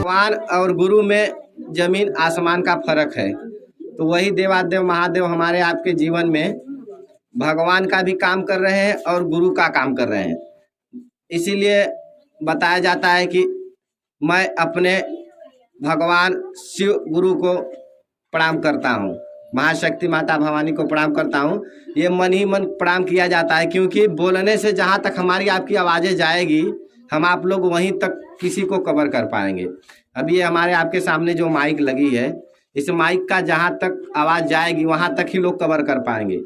भगवान और गुरु में जमीन आसमान का फर्क है। तो वही देवादेव महादेव हमारे आपके जीवन में भगवान का भी काम कर रहे हैं और गुरु का काम कर रहे हैं। इसीलिए बताया जाता है कि मैं अपने भगवान शिव गुरु को प्रणाम करता हूँ, महाशक्ति माता भवानी को प्रणाम करता हूँ। ये मन ही मन प्रणाम किया जाता है, क्योंकि बोलने से जहाँ तक हमारी आपकी आवाज़ें जाएगी हम आप लोग वहीं तक किसी को कवर कर पाएंगे। अब ये हमारे आपके सामने जो माइक लगी है, इस माइक का जहाँ तक आवाज़ जाएगी वहाँ तक ही लोग कवर कर पाएंगे,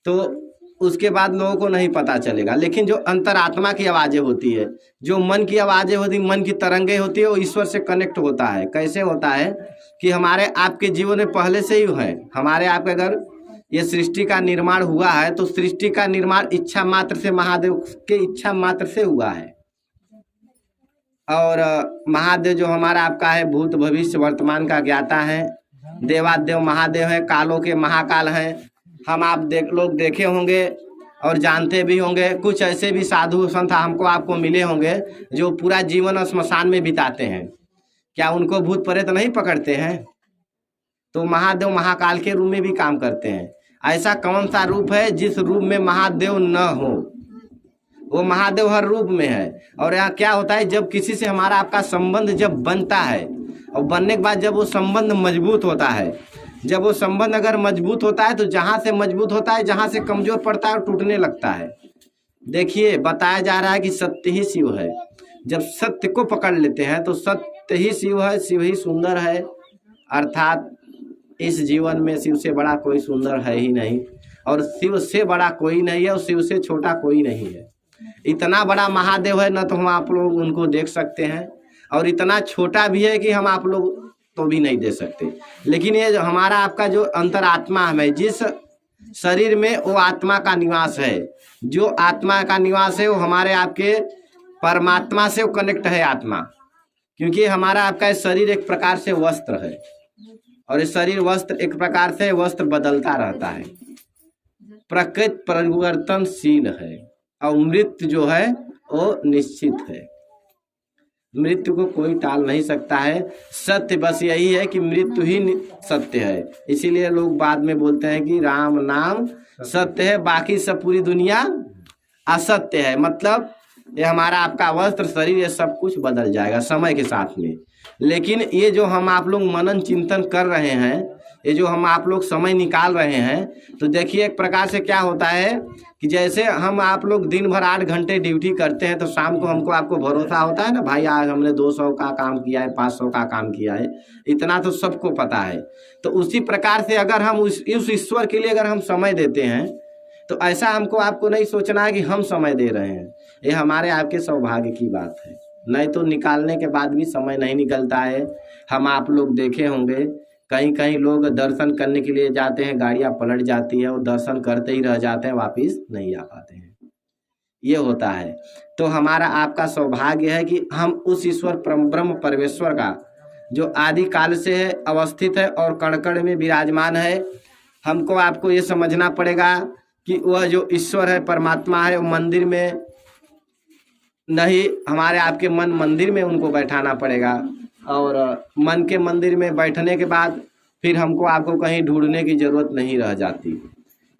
तो उसके बाद लोगों को नहीं पता चलेगा। लेकिन जो अंतरात्मा की आवाज़ें होती है, जो मन की आवाज़ें होती, मन की तरंगें होती है, वो ईश्वर से कनेक्ट होता है। कैसे होता है कि हमारे आपके जीवन में पहले से ही है। हमारे आपके अगर ये सृष्टि का निर्माण हुआ है तो सृष्टि का निर्माण इच्छा मात्र से, महादेव के इच्छा मात्र से हुआ है। और महादेव जो हमारा आपका है भूत भविष्य वर्तमान का ज्ञाता है, देवादेव महादेव है, कालों के महाकाल हैं। हम आप लोग देखे होंगे और जानते भी होंगे, कुछ ऐसे भी साधु संत हमको आपको मिले होंगे जो पूरा जीवन स्मशान में बिताते हैं। क्या उनको भूत प्रेत नहीं पकड़ते हैं? तो महादेव महाकाल के रूप में भी काम करते हैं। ऐसा कौन सा रूप है जिस रूप में महादेव न हो? वो महादेव हर रूप में है। और यहाँ क्या होता है, जब किसी से हमारा आपका संबंध जब बनता है और बनने के बाद जब वो संबंध मजबूत होता है, जब वो संबंध अगर मजबूत होता है तो जहाँ से मजबूत होता है, जहाँ से कमजोर पड़ता है और टूटने लगता है। देखिए बताया जा रहा है कि सत्य ही शिव है। जब सत्य को पकड़ लेते हैं तो सत्य ही शिव है, शिव ही सुंदर है। अर्थात इस जीवन में शिव से बड़ा कोई सुंदर है ही नहीं, और शिव से बड़ा कोई नहीं है, और शिव से छोटा कोई नहीं है। इतना बड़ा महादेव है, न तो हम आप लोग उनको देख सकते हैं, और इतना छोटा भी है कि हम आप लोग तो भी नहीं दे सकते। लेकिन ये हमारा आपका जो अंतरात्मा है, जिस शरीर में वो आत्मा का निवास है, जो आत्मा का निवास है वो हमारे आपके परमात्मा से वो कनेक्ट है आत्मा। क्योंकि हमारा आपका शरीर एक प्रकार से वस्त्र है, और ये शरीर वस्त्र एक प्रकार से वस्त्र बदलता रहता है। प्रकृति परिवर्तनशील है, और मृत्यु जो है वो निश्चित है। मृत्यु को कोई टाल नहीं सकता है। सत्य बस यही है कि मृत्यु ही सत्य है। इसीलिए लोग बाद में बोलते हैं कि राम नाम सत्य है, बाकी सब पूरी दुनिया असत्य है। मतलब ये हमारा आपका वस्त्र, शरीर, ये सब कुछ बदल जाएगा समय के साथ में। लेकिन ये जो हम आप लोग मनन चिंतन कर रहे हैं, ये जो हम आप लोग समय निकाल रहे हैं, तो देखिए एक प्रकार से क्या होता है कि जैसे हम आप लोग दिन भर 8 घंटे ड्यूटी करते हैं, तो शाम को हमको आपको भरोसा होता है ना, भाई आज हमने 200 का काम किया है, 500 का काम किया है, इतना तो सबको पता है। तो उसी प्रकार से अगर हम उस ईश्वर के लिए अगर हम समय देते हैं, तो ऐसा हमको आपको नहीं सोचना है कि हम समय दे रहे हैं। ये हमारे आपके सौभाग्य की बात है, नहीं तो निकालने के बाद भी समय नहीं निकलता है। हम आप लोग देखे होंगे कहीं कहीं लोग दर्शन करने के लिए जाते हैं, गाड़ियां पलट जाती है और दर्शन करते ही रह जाते हैं, वापस नहीं आ पाते हैं। ये होता है। तो हमारा आपका सौभाग्य है कि हम उस ईश्वर ब्रह्म परमेश्वर का जो आदि काल से है, अवस्थित है और कण कण में विराजमान है, हमको आपको ये समझना पड़ेगा कि वह जो ईश्वर है, परमात्मा है, वो मंदिर में नहीं, हमारे आपके मन मंदिर में उनको बैठाना पड़ेगा। और मन के मंदिर में बैठने के बाद फिर हमको आपको कहीं ढूंढने की जरूरत नहीं रह जाती।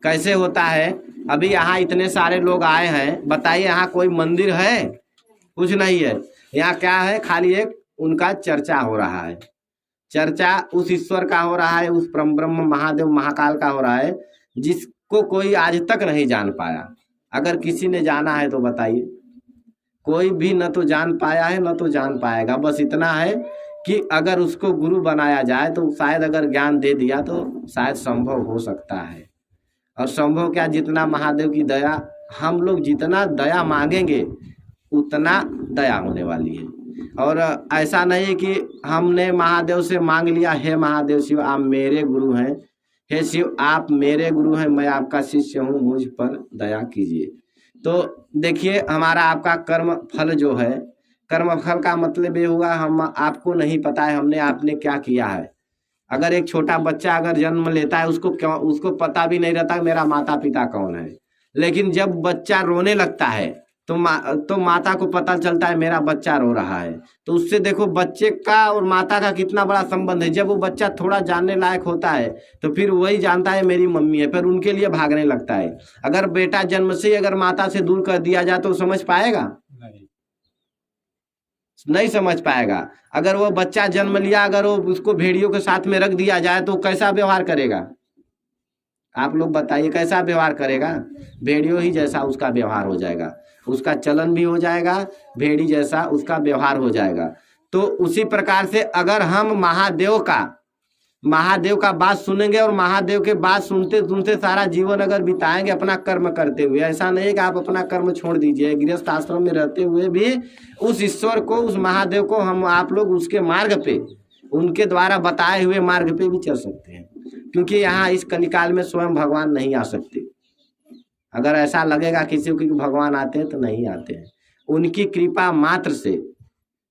कैसे होता है, अभी यहाँ इतने सारे लोग आए हैं, बताइए यहाँ कोई मंदिर है? कुछ नहीं है। यहाँ क्या है, खाली एक उनका चर्चा हो रहा है। चर्चा उस ईश्वर का हो रहा है, उस परम ब्रह्म महादेव महाकाल का हो रहा है, जिसको कोई आज तक नहीं जान पाया। अगर किसी ने जाना है तो बताइए। कोई भी न तो जान पाया है, न तो जान पाएगा। बस इतना है कि अगर उसको गुरु बनाया जाए तो शायद अगर ज्ञान दे दिया तो शायद संभव हो सकता है। और संभव क्या, जितना महादेव की दया, हम लोग जितना दया मांगेंगे उतना दया होने वाली है। और ऐसा नहीं है कि हमने महादेव से मांग लिया, हे महादेव शिव आप मेरे गुरु हैं, हे शिव आप मेरे गुरु हैं, मैं आपका शिष्य हूँ, मुझ पर दया कीजिए। तो देखिए हमारा आपका कर्म फल जो है, कर्म फल का मतलब ये हुआ हम आपको नहीं पता है हमने आपने क्या किया है। अगर एक छोटा बच्चा अगर जन्म लेता है, उसको पता भी नहीं रहता मेरा माता पिता कौन है। लेकिन जब बच्चा रोने लगता है तो माता को पता चलता है मेरा बच्चा रो रहा है, तो उससे देखो बच्चे का और माता का कितना बड़ा संबंध है। जब वो बच्चा थोड़ा जानने लायक होता है तो फिर वही जानता है मेरी मम्मी है, फिर उनके लिए भागने लगता है। अगर बेटा जन्म से अगर माता से दूर कर दिया जाए तो समझ पाएगा? नहीं समझ पाएगा। अगर वो बच्चा जन्म लिया, अगर वो उसको भेड़ियों के साथ में रख दिया जाए तो कैसा व्यवहार करेगा? आप लोग बताइए कैसा व्यवहार करेगा? भेड़ियों ही जैसा उसका व्यवहार हो जाएगा, उसका चलन भी हो जाएगा, भेड़ी जैसा उसका व्यवहार हो जाएगा। तो उसी प्रकार से अगर हम महादेव का बात सुनेंगे और महादेव के बात सुनते सुनते सारा जीवन अगर बिताएंगे अपना कर्म करते हुए, ऐसा नहीं है कि आप अपना कर्म छोड़ दीजिए, गृहस्थ आश्रम में रहते हुए भी उस ईश्वर को, उस महादेव को हम आप लोग उसके मार्ग पे, उनके द्वारा बताए हुए मार्ग पे भी चल सकते हैं। क्योंकि यहाँ इस कलिकाल में स्वयं भगवान नहीं आ सकते। अगर ऐसा लगेगा किसी को कि भगवान आते हैं तो नहीं आते हैं, उनकी कृपा मात्र से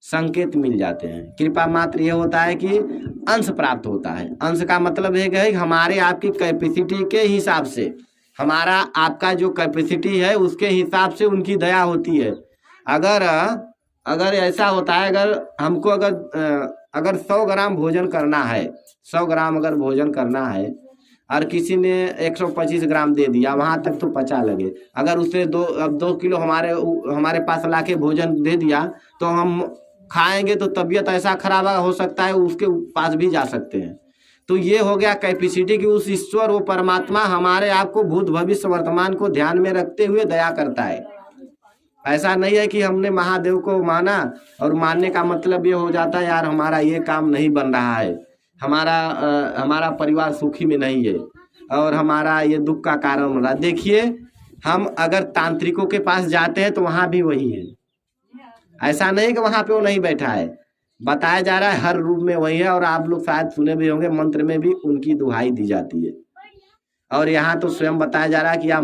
संकेत मिल जाते हैं। कृपा मात्र ये होता है कि अंश प्राप्त होता है। अंश का मतलब है कि हमारे आपकी कैपेसिटी के हिसाब से, हमारा आपका जो कैपेसिटी है उसके हिसाब से उनकी दया होती है। अगर ऐसा होता है, अगर हमको अगर 100 ग्राम भोजन करना है, 100 ग्राम अगर भोजन करना है और किसी ने 125 ग्राम दे दिया, वहाँ तक तो पचा लगे। अगर उसने 2 किलो हमारे पास लाके भोजन दे दिया तो हम खाएंगे तो तबीयत ऐसा खराब हो सकता है, उसके पास भी जा सकते हैं। तो ये हो गया कैपेसिटी कि उस ईश्वर, वो परमात्मा हमारे आपको भूत भविष्य वर्तमान को ध्यान में रखते हुए दया करता है। ऐसा नहीं है कि हमने महादेव को माना और मानने का मतलब ये हो जाता है यार हमारा ये काम नहीं बन रहा है, हमारा परिवार सुखी में नहीं है और हमारा ये दुख का कारण बन रहा है। देखिए, हम अगर तांत्रिकों के पास जाते हैं तो वहाँ भी वही है। ऐसा नहीं कि वहाँ पे वो नहीं बैठा है, बताया जा रहा है हर रूप में वही है। और आप लोग शायद सुने भी होंगे, मंत्र में भी उनकी दुहाई दी जाती है। और यहाँ तो स्वयं बताया जा रहा है कि आप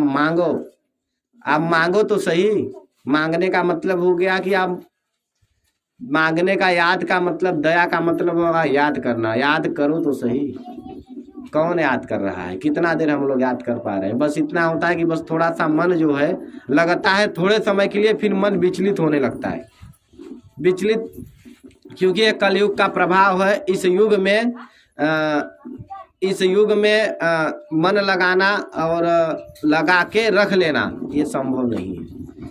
मांगो तो सही। मांगने का मतलब हो गया कि आप मांगने का, याद का मतलब, दया का मतलब होगा याद करना। याद करो तो सही। कौन याद कर रहा है? कितना देर हम लोग याद कर पा रहे हैं? बस इतना होता है कि बस थोड़ा सा मन जो है लगता है थोड़े समय के लिए, फिर मन विचलित होने लगता है। विचलित क्योंकि ये कलयुग का प्रभाव है। इस युग में मन लगाना और लगा के रख लेना ये संभव नहीं है।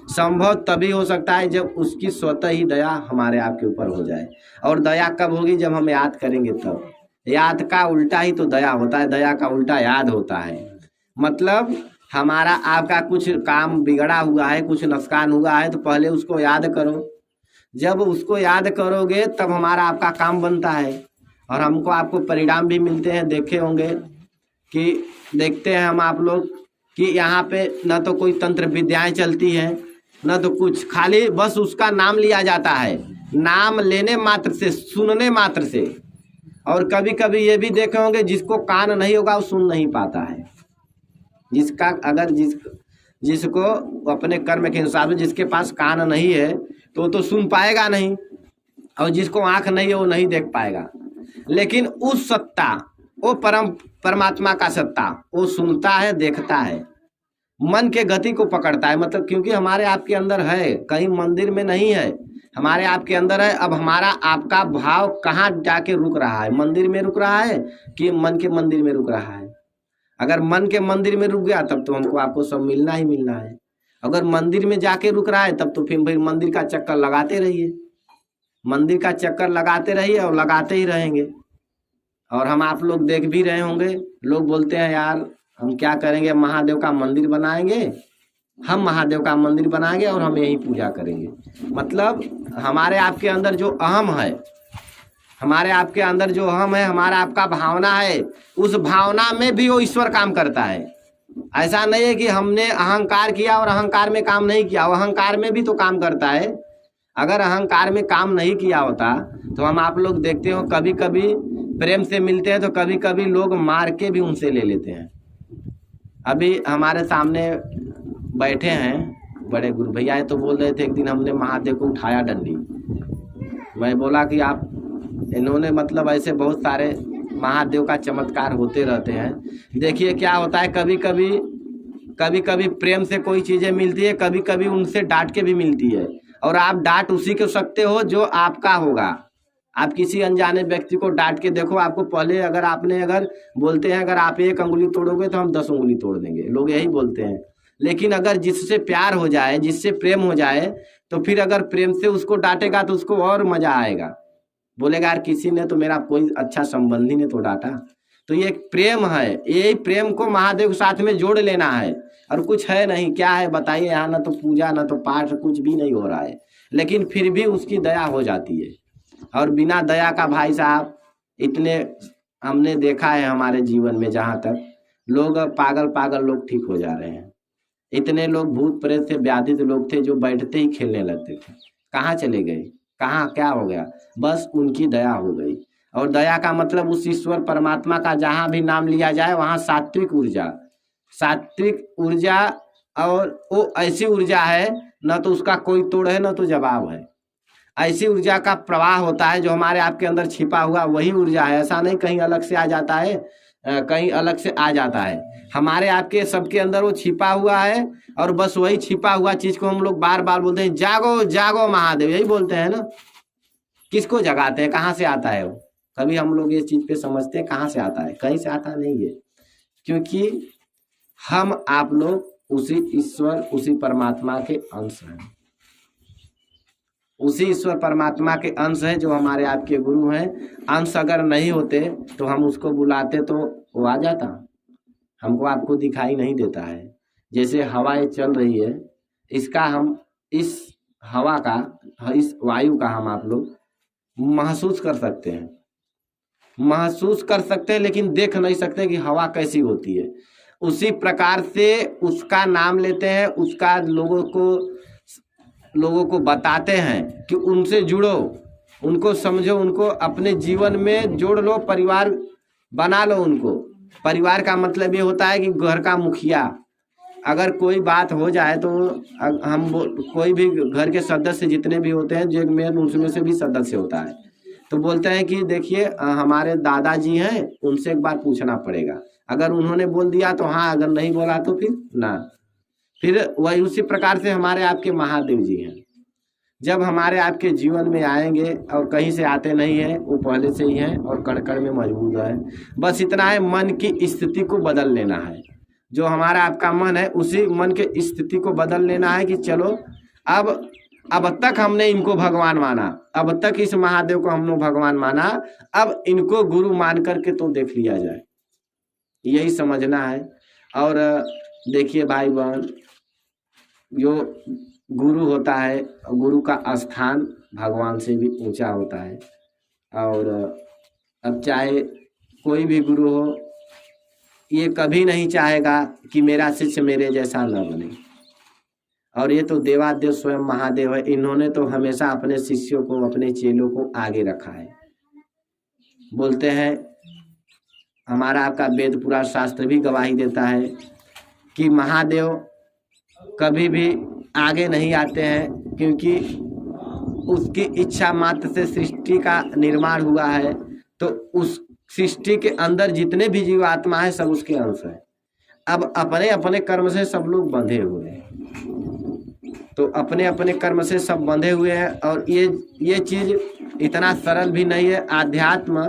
संभव तभी हो सकता है जब उसकी स्वतः ही दया हमारे आपके ऊपर हो जाए। और दया कब होगी? जब हम याद करेंगे तब। याद का उल्टा ही तो दया होता है, दया का उल्टा याद होता है। मतलब हमारा आपका कुछ काम बिगड़ा हुआ है, कुछ नुकसान हुआ है, तो पहले उसको याद करो। जब उसको याद करोगे तब हमारा आपका काम बनता है और हमको आपको परिणाम भी मिलते हैं। देखे होंगे कि देखते हैं हम आप लोग कि यहाँ पे न तो कोई तंत्र विद्याएं चलती हैं, न तो कुछ, खाली बस उसका नाम लिया जाता है। नाम लेने मात्र से, सुनने मात्र से। और कभी कभी ये भी देखे होंगे जिसको कान नहीं होगा वो सुन नहीं पाता है। जिसको अपने कर्म के हिसाब से, जिसके पास कान नहीं है तो सुन पाएगा नहीं, और जिसको आंख नहीं है वो नहीं देख पाएगा। लेकिन उस सत्ता, वो परमात्मा का सत्ता, वो सुनता है, देखता है, मन के गति को पकड़ता है। मतलब क्योंकि हमारे आपके अंदर है, कहीं मंदिर में नहीं है, हमारे आपके अंदर है। अब हमारा आपका भाव कहाँ जाके रुक रहा है? मंदिर में रुक रहा है कि मन के मंदिर में रुक रहा है? अगर मन के मंदिर में रुक गया तब तो हमको आपको सब मिलना ही मिलना है। अगर मंदिर में जाके रुक रहा है तब तो फिर भाई मंदिर का चक्कर लगाते रहिए, मंदिर का चक्कर लगाते रहिए और लगाते ही रहेंगे। और हम आप लोग देख भी रहे होंगे, लोग बोलते हैं यार हम क्या करेंगे, महादेव का मंदिर बनाएंगे, हम महादेव का मंदिर बनाएंगे और हम यही पूजा करेंगे। मतलब हमारे आपके अंदर जो अहम है, हमारे आपके अंदर जो अहम है, हमारा आपका भावना है, उस भावना में भी वो ईश्वर काम करता है। ऐसा नहीं है कि हमने अहंकार किया और अहंकार में काम नहीं किया, वो अहंकार में भी तो काम करता है। अगर अहंकार में काम नहीं किया होता तो हम आप लोग देखते हो कभी कभी प्रेम से मिलते हैं तो कभी कभी लोग मार के भी उनसे ले लेते हैं। अभी हमारे सामने बैठे हैं बड़े गुरु भैया, तो बोल रहे थे एक दिन हमने महादेव को उठाया डंडी। मैं बोला कि आप, इन्होंने मतलब ऐसे बहुत सारे महादेव का चमत्कार होते रहते हैं। देखिए क्या होता है, कभी कभी कभी कभी प्रेम से कोई चीज़ें मिलती है, कभी कभी उनसे डांट के भी मिलती है। और आप डांट उसी को सकते हो जो आपका होगा। आप किसी अनजाने व्यक्ति को डांट के देखो, आपको पहले अगर बोलते हैं अगर आप 1 अंगुली तोड़ोगे तो हम 10 अंगुली तोड़ देंगे, लोग यही बोलते हैं। लेकिन अगर जिससे प्यार हो जाए, जिससे प्रेम हो जाए, तो फिर अगर प्रेम से उसको डांटेगा तो उसको और मजा आएगा, बोलेगा यार किसी ने तो, मेरा कोई अच्छा संबंधी ने तो डांटा। तो ये एक प्रेम है, यही प्रेम को महादेव के साथ में जोड़ लेना है। और कुछ है नहीं, क्या है बताइए? यहाँ ना तो पूजा ना तो पाठ, कुछ भी नहीं हो रहा है, लेकिन फिर भी उसकी दया हो जाती है। और बिना दया का भाई साहब, इतने हमने देखा है हमारे जीवन में, जहाँ तक लोग पागल लोग ठीक हो जा रहे हैं। इतने लोग भूत प्रेत से व्याधित लोग थे जो बैठते ही खेलने लगते थे, कहाँ चले गए? कहाँ क्या हो गया? बस उनकी दया हो गई। और दया का मतलब उस ईश्वर परमात्मा का जहाँ भी नाम लिया जाए वहाँ सात्विक ऊर्जा, और वो ऐसी ऊर्जा है न तो उसका कोई तोड़ है न तो जवाब है। ऐसी ऊर्जा का प्रवाह होता है जो हमारे आपके अंदर छिपा हुआ वही ऊर्जा है। ऐसा नहीं कहीं अलग से आ जाता है, कहीं अलग से आ जाता है। हमारे आपके सबके अंदर वो छिपा हुआ है, और बस वही छिपा हुआ चीज को हम लोग बार बार बोलते हैं, जागो जागो महादेव, यही बोलते हैं ना। किसको जगाते हैं? कहाँ से आता है वो? कभी हम लोग ये चीज पे समझते हैं कहाँ से आता है? कहीं से आता नहीं है, क्योंकि हम आप लोग उसी ईश्वर, उसी परमात्मा के अंश हैं। उसी ईश्वर परमात्मा के अंश है जो हमारे आपके गुरु हैं। अंश अगर नहीं होते तो हम उसको बुलाते तो वो आ जाता, हमको आपको दिखाई नहीं देता है। जैसे हवाएं चल रही है, इसका हम इस हवा का, इस वायु का हम आप लोग महसूस कर सकते हैं, लेकिन देख नहीं सकते कि हवा कैसी होती है। उसी प्रकार से उसका नाम लेते हैं, उसका लोगों को बताते हैं कि उनसे जुड़ो, उनको समझो, उनको अपने जीवन में जोड़ लो, परिवार बना लो उनको। परिवार का मतलब ये होता है कि घर का मुखिया, अगर कोई बात हो जाए तो हम कोई भी घर के सदस्य जितने भी होते हैं, जो एक मेन उनमें से भी सदस्य होता है, तो बोलते हैं कि देखिए हमारे दादाजी हैं, उनसे एक बार पूछना पड़ेगा। अगर उन्होंने बोल दिया तो हाँ, अगर नहीं बोला तो फिर ना। फिर वही उसी प्रकार से हमारे आपके महादेव जी हैं। जब हमारे आपके जीवन में आएंगे, और कहीं से आते नहीं हैं, वो पहले से ही हैं और कण कण में मौजूद है। बस इतना है, मन की स्थिति को बदल लेना है। जो हमारा आपका मन है, उसी मन के स्थिति को बदल लेना है कि चलो अब तक हमने इनको भगवान माना, अब तक इस महादेव को हमने भगवान माना, अब इनको गुरु मान करके तो देख लिया जाए, यही समझना है। और देखिए भाई बहन, जो गुरु होता है, गुरु का स्थान भगवान से भी ऊंचा होता है। और अब चाहे कोई भी गुरु हो, ये कभी नहीं चाहेगा कि मेरा शिष्य मेरे जैसा न बने। और ये तो देवादेव स्वयं महादेव है, इन्होंने तो हमेशा अपने शिष्यों को, अपने चेलों को आगे रखा है। बोलते हैं, हमारा आपका वेद पुराण शास्त्र भी गवाही देता है कि महादेव कभी भी आगे नहीं आते हैं, क्योंकि उसकी इच्छा मात्र से सृष्टि का निर्माण हुआ है। तो उस सृष्टि के अंदर जितने भी जीवात्मा है सब उसके अंश है। अब अपने अपने कर्म से सब लोग बंधे हुए हैं, तो अपने अपने कर्म से सब बंधे हुए हैं। और ये चीज इतना सरल भी नहीं है। आध्यात्म